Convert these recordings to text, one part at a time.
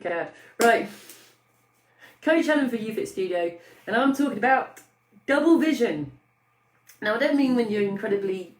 Cat. Right, Coach Helen for YouFit Studio, and I'm talking about double vision. Now, I don't mean when you're incredibly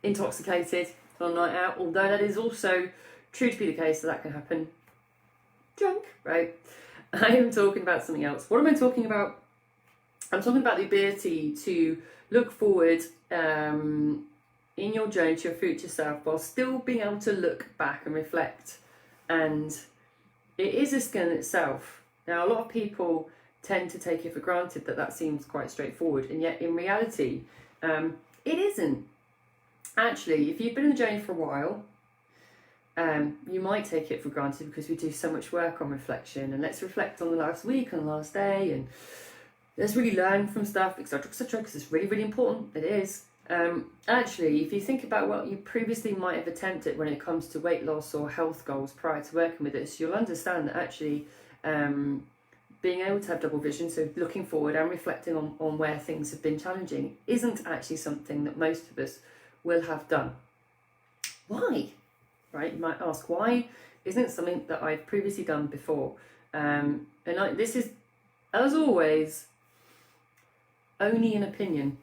intoxicated on a night out, although that is also true to be the case, so that can happen drunk, right? I am talking about something else. What am I talking about? I'm talking about the ability to look forward in your journey to your future self while still being able to look back and reflect. And it is a skill in itself. Now, a lot of people tend to take it for granted that seems quite straightforward, and yet in reality, it isn't. Actually, if you've been on the journey for a while, you might take it for granted because we do so much work on reflection, and let's reflect on the last week and the last day, and let's really learn from stuff, etc., because it's really, really important. It is. Actually, if you think about what you previously might have attempted when it comes to weight loss or health goals prior to working with this, you'll understand that actually being able to have double vision, so looking forward and reflecting on where things have been challenging, isn't actually something that most of us will have done. Why? Right? You might ask, why isn't it something that I've previously done before? This is, as always, only an opinion.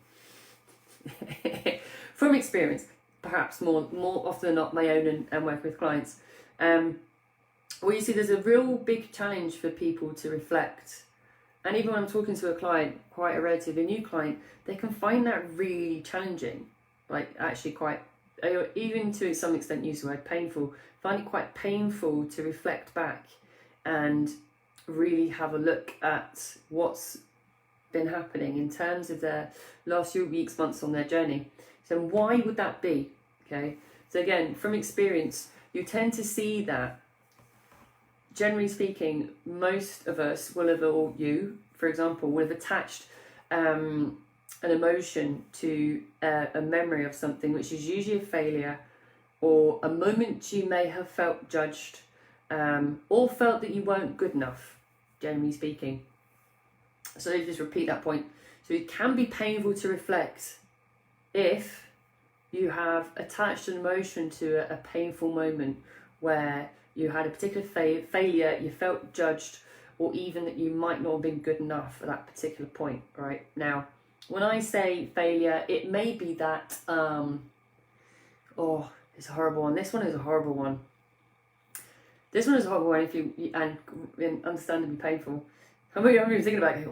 From experience, perhaps more often than not my own and work with clients. Well, you see, there's a real big challenge for people to reflect. And even when I'm talking to a client, quite a relatively new client, they can find that really challenging. Like, actually quite, even to some extent, use the word painful, find it quite painful to reflect back and really have a look at what's been happening in terms of their last few weeks, months on their journey. So why would that be? Okay, so again, from experience, you tend to see that, generally speaking, most of us will have, or you, for example, will have attached an emotion to a memory of something, which is usually a failure or a moment you may have felt judged or felt that you weren't good enough, generally speaking. So let me just repeat that point. So it can be painful to reflect if you have attached an emotion to a painful moment where you had a particular failure, you felt judged, or even that you might not have been good enough at that particular point, right? Now, when I say failure, it may be that, it's a horrible one. This one is a horrible one. This one is a horrible one and understandably painful. I'm even thinking about it,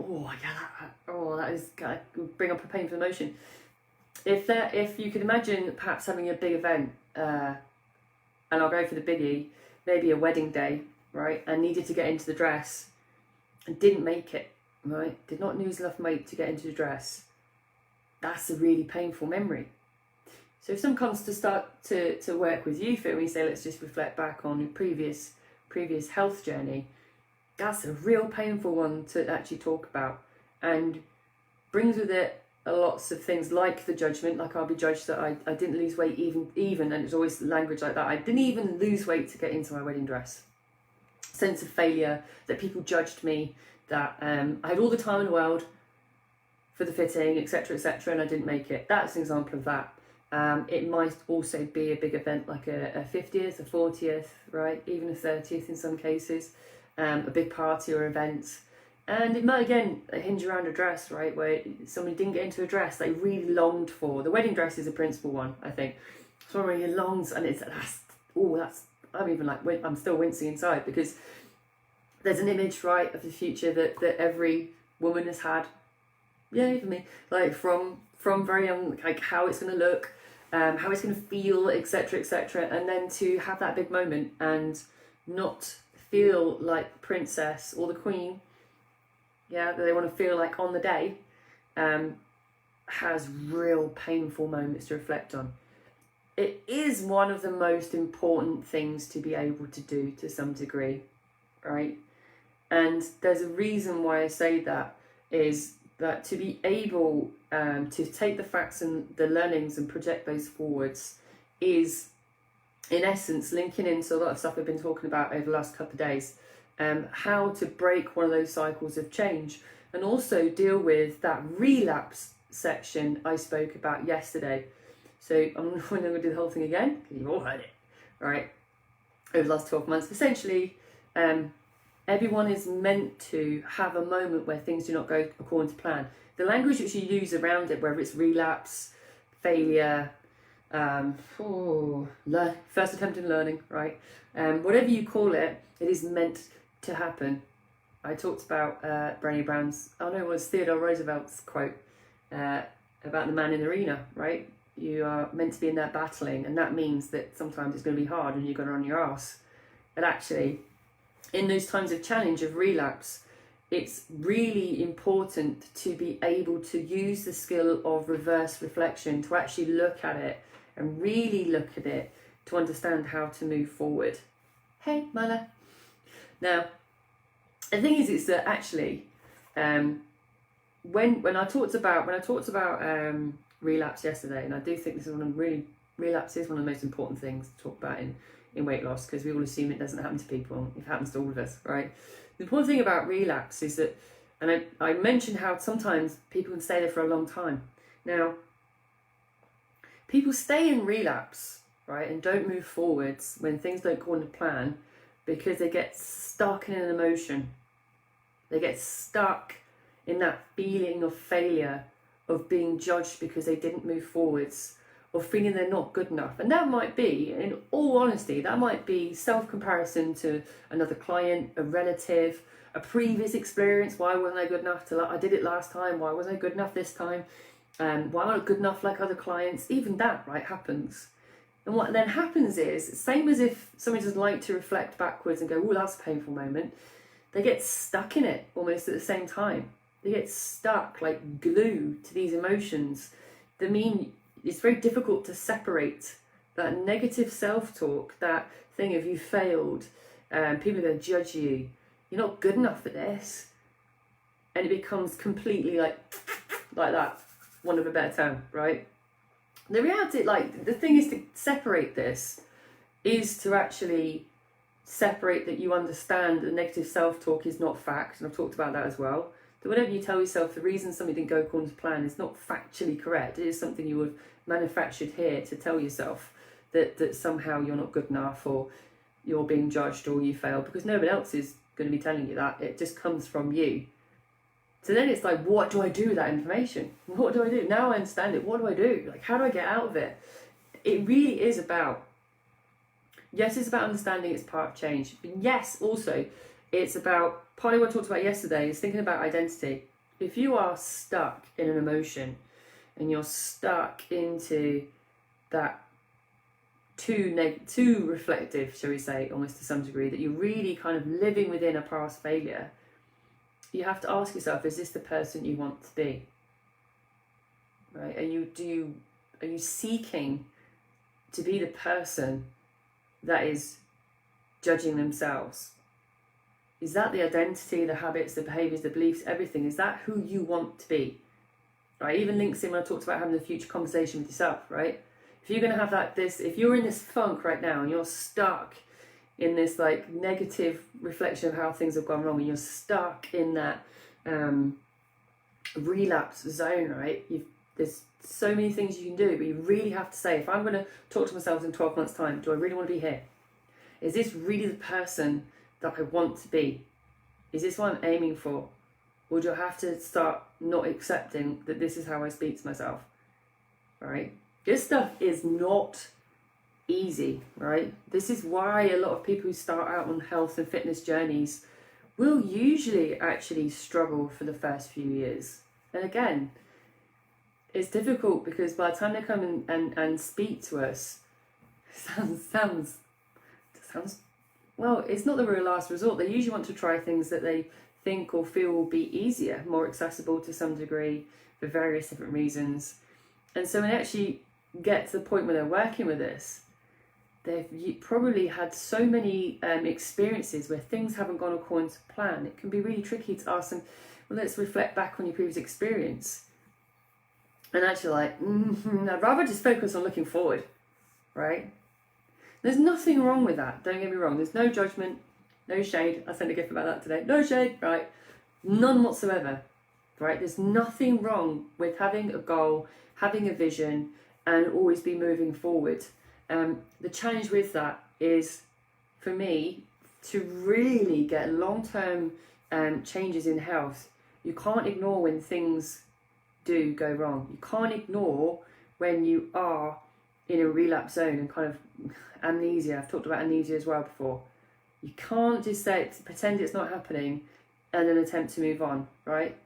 that is gonna bring up a painful emotion. If you could imagine perhaps having a big event, and I'll go for the biggie, maybe a wedding day, right, and needed to get into the dress and didn't make it, right, did not lose enough weight to get into the dress, that's a really painful memory. So if someone comes to start to work with you, and we say, let's just reflect back on your previous health journey, that's a real painful one to actually talk about, and brings with it lots of things like the judgment, like I'll be judged that I didn't lose weight even, and it's always language like that, I didn't even lose weight to get into my wedding dress. Sense of failure, that people judged me, that I had all the time in the world for the fitting, etc., and I didn't make it. That's an example of that. It might also be a big event like a 50th, a 40th, right, even a 30th in some cases. A big party or event, and it might again hinge around a dress, right, where somebody didn't get into a dress they really longed for. The wedding dress is a principal one, I think. Someone really longs, and I'm still wincing inside, because there's an image, right, of the future that every woman has had, even me, like from very young, like how it's going to look, how it's going to feel, etc., and then to have that big moment and not feel like princess or the queen, that they want to feel like on the day, has real painful moments to reflect on. It is one of the most important things to be able to do to some degree, right? And there's a reason why I say that, is that to be able to take the facts and the learnings and project those forwards is, in essence, linking into a lot of stuff we've been talking about over the last couple of days, how to break one of those cycles of change, and also deal with that relapse section I spoke about yesterday. So I'm not going to do the whole thing again, because you've all heard it, right, over the last 12 months. Essentially, Everyone is meant to have a moment where things do not go according to plan. The language which you use around it, whether it's relapse, failure, first attempt in learning, right? Whatever you call it, it is meant to happen. I talked about Brené Brown's, it was Theodore Roosevelt's quote about the man in the arena, right? You are meant to be in there battling, and that means that sometimes it's going to be hard and you're going to run your ass. But actually, in those times of challenge, of relapse, it's really important to be able to use the skill of reverse reflection, to actually look at it and really look at it to understand how to move forward. Hey, Mala. Now, the thing is that actually, when I talked about relapse yesterday, and I do think this is relapse is one of the most important things to talk about in weight loss, because we all assume it doesn't happen to people. It happens to all of us, right? The important thing about relapse is that, and I mentioned how sometimes people can stay there for a long time. Now, people stay in relapse, right, and don't move forwards when things don't go according to plan, because they get stuck in an emotion. They get stuck in that feeling of failure, of being judged because they didn't move forwards, or feeling they're not good enough. And that might be, in all honesty, that might be self-comparison to another client, a relative, a previous experience. Why wasn't I good enough? I did it last time. Why wasn't I good enough this time? Why am I not good enough like other clients? Even that, right, happens. And what then happens is, same as if somebody doesn't like to reflect backwards and go, oh, that's a painful moment. They get stuck in it almost at the same time. They get stuck like glue to these emotions. That mean it's very difficult to separate that negative self-talk, that thing of you failed, people are going to judge you, you're not good enough for this, and it becomes completely like that, one of a better term, right? The reality, like, the thing is to separate this, is to actually separate that you understand that negative self-talk is not fact, and I've talked about that as well. That whatever you tell yourself, the reason something didn't go according to plan is not factually correct. It is something you have manufactured here to tell yourself that somehow you're not good enough, or you're being judged, or you failed, because nobody else is going to be telling you that. It just comes from you. So then it's like, what do I do with that information? What do I do? Now I understand it. What do I do? Like, how do I get out of it? It really is about, yes, it's about understanding it's part of change. But yes, also, it's about, partly what I talked about yesterday is thinking about identity. If you are stuck in an emotion and you're stuck into that too reflective, shall we say, almost to some degree, that you're really kind of living within a past failure, you have to ask yourself, is this the person you want to be? Right? Are you seeking to be the person that is judging themselves? Is that the identity, the habits, the behaviours, the beliefs, everything? Is that who you want to be? Right? Even links in when I talked about having a future conversation with yourself, right? If you're going to have if you're in this funk right now and you're stuck in this like negative reflection of how things have gone wrong, and you're stuck in that relapse zone, right? There's so many things you can do, but you really have to say, if I'm going to talk to myself in 12 months' time, do I really want to be here? Is this really the person that I want to be? Is this what I'm aiming for? Or do I have to start not accepting that this is how I speak to myself? Right? This stuff is not easy, right? This is why a lot of people who start out on health and fitness journeys will usually actually struggle for the first few years. And again, it's difficult because by the time they come and speak to us, sounds well, it's not the real last resort. They usually want to try things that they think or feel will be easier, more accessible to some degree for various different reasons. And so when they actually get to the point where they're working with this, they've probably had so many experiences where things haven't gone according to plan. It can be really tricky to ask them, well, let's reflect back on your previous experience. And actually I'd rather just focus on looking forward, right? There's nothing wrong with that, don't get me wrong. There's no judgment, no shade. I sent a gift about that today. No shade, right? None whatsoever, right? There's nothing wrong with having a goal, having a vision, and always be moving forward. The challenge with that is, for me, to really get long-term changes in health, you can't ignore when things do go wrong. You can't ignore when you are in a relapse zone and kind of amnesia. I've talked about amnesia as well before. You can't just pretend it's not happening and then attempt to move on, right?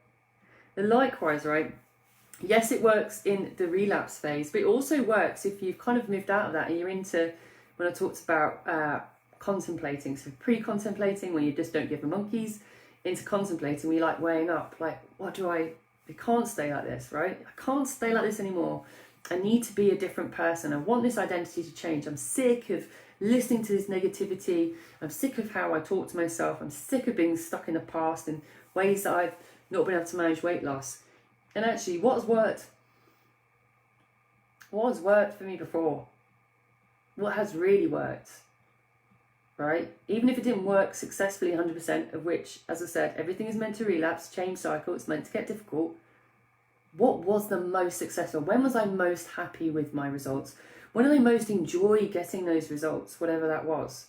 And likewise, right? Yes, it works in the relapse phase, but it also works if you've kind of moved out of that and you're into, when I talked about contemplating, so pre-contemplating, when you just don't give the monkeys, into contemplating, we like weighing up, like, I can't stay like this, right? I can't stay like this anymore. I need to be a different person. I want this identity to change. I'm sick of listening to this negativity. I'm sick of how I talk to myself. I'm sick of being stuck in the past and ways that I've not been able to manage weight loss. And actually, what has worked? What has worked for me before? What has really worked? Right? Even if it didn't work successfully 100%, of which, as I said, everything is meant to relapse, change cycle, it's meant to get difficult. What was the most successful? When was I most happy with my results? When did I most enjoy getting those results, whatever that was?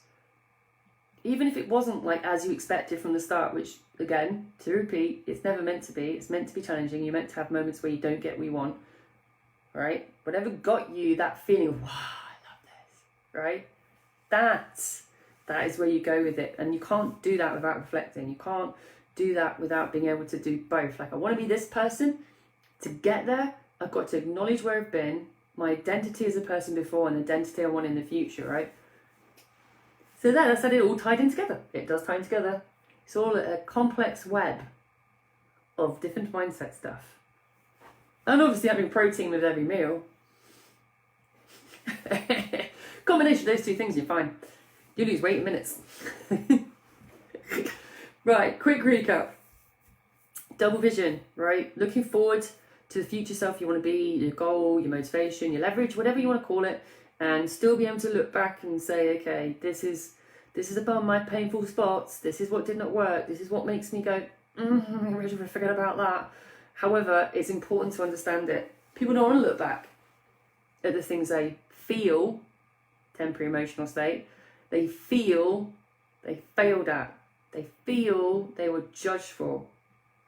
Even if it wasn't like as you expected from the start, which, again, to repeat, it's never meant to be. It's meant to be challenging. You're meant to have moments where you don't get what you want, right? Whatever got you that feeling of, wow, I love this, right? That is where you go with it. And you can't do that without reflecting. You can't do that without being able to do both. Like, I want to be this person. To get there, I've got to acknowledge where I've been, my identity as a person before, and the identity I want in the future, right? So that's how it all tied in together. It does tie in together. It's all a complex web of different mindset stuff. And obviously having protein with every meal. Combination of those two things, you're fine. You lose weight in minutes. Right, quick recap. Double vision, right? Looking forward to the future self you want to be, your goal, your motivation, your leverage, whatever you want to call it, and still be able to look back and say, okay, this is about my painful spots, this is what did not work, this is what makes me go, I should forget about that. However, it's important to understand it. People don't want to look back at the things they feel, temporary emotional state, they feel they failed at, they feel they were judged for,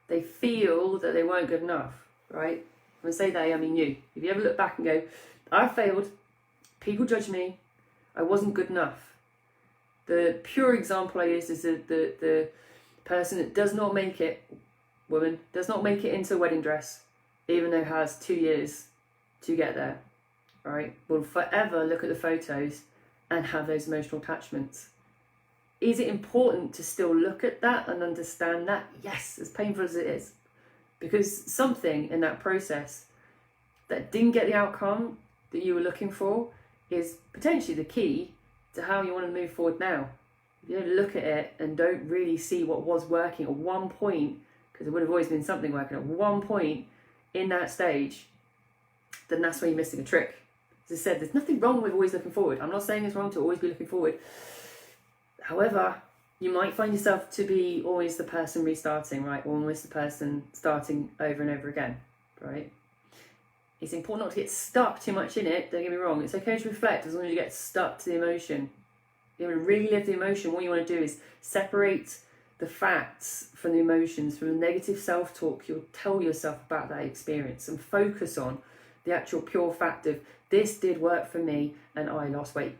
they feel that they weren't good enough, right? When I say they, I mean you. If you ever look back and go, I failed, people judge me, I wasn't good enough. The pure example I use is the person that does not make it, woman, does not make it into a wedding dress, even though it has 2 years to get there, right? Will forever look at the photos and have those emotional attachments. Is it important to still look at that and understand that? Yes, as painful as it is. Because something in that process that didn't get the outcome that you were looking for is potentially the key to how you want to move forward now. If you don't look at it and don't really see what was working at one point, because there would have always been something working at one point in that stage, then that's where you're missing a trick. As I said, there's nothing wrong with always looking forward. I'm not saying it's wrong to always be looking forward. However, you might find yourself to be always the person restarting, right? Or almost the person starting over and over again, right? It's important not to get stuck too much in it, don't get me wrong. It's okay to reflect as long as you get stuck to the emotion. You want to really live the emotion, what you want to do is separate the facts from the emotions, from the negative self-talk you'll tell yourself about that experience, and focus on the actual pure fact of, this did work for me and I lost weight,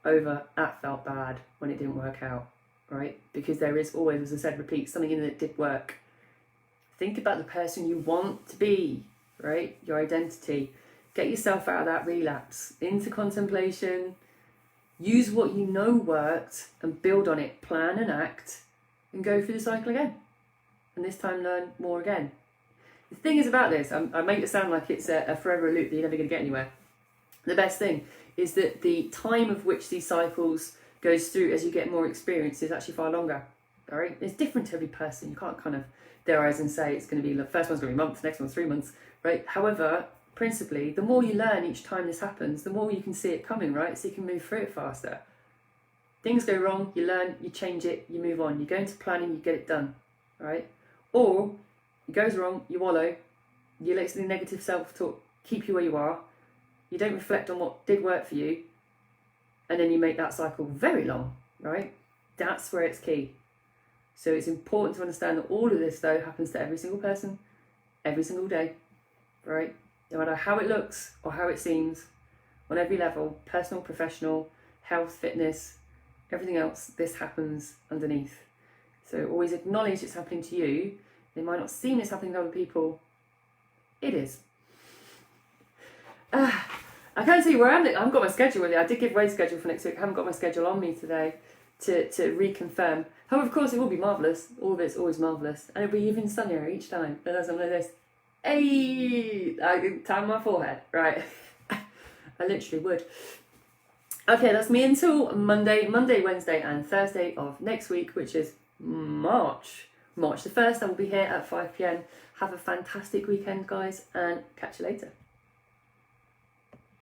over that felt bad when it didn't work out, right? Because there is always, as I said, repeat, something in it that did work. Think about the person you want to be, right? Your identity. Get yourself out of that relapse, into contemplation. Use what you know worked and build on it. Plan and act and go through the cycle again. And this time learn more again. The thing is about this, I make it sound like it's a forever loop that you're never going to get anywhere. The best thing is that the time of which these cycles goes through as you get more experience is actually far longer. All right, it's different to every person. You can't kind of theorize and say it's going to be, the first one's going to be months, next one's 3 months, right? However, principally, the more you learn each time this happens, the more you can see it coming, right? So you can move through it faster. Things go wrong, you learn, you change it, you move on. You go into planning, you get it done, right? Or it goes wrong, you wallow, you let the negative self-talk keep you where you are. You don't reflect on what did work for you, and then you make that cycle very long, right? That's where it's key. So it's important to understand that all of this, though, happens to every single person, every single day, right? No matter how it looks or how it seems, on every level, personal, professional, health, fitness, everything else, this happens underneath. So always acknowledge it's happening to you. It might not seem it's happening to other people. It is. I can't tell you where I am. I haven't got my schedule with it. I did give away schedule for next week. I haven't got my schedule on me today to reconfirm. However, of course, it will be marvellous. All of it's always marvellous. And it'll be even sunnier each time. And as I'm like this, hey, I can tan my forehead. Right. I literally would. Okay, that's me until Monday, Wednesday and Thursday of next week, which is March the 1st. I will be here at 5 p.m. Have a fantastic weekend, guys, and catch you later.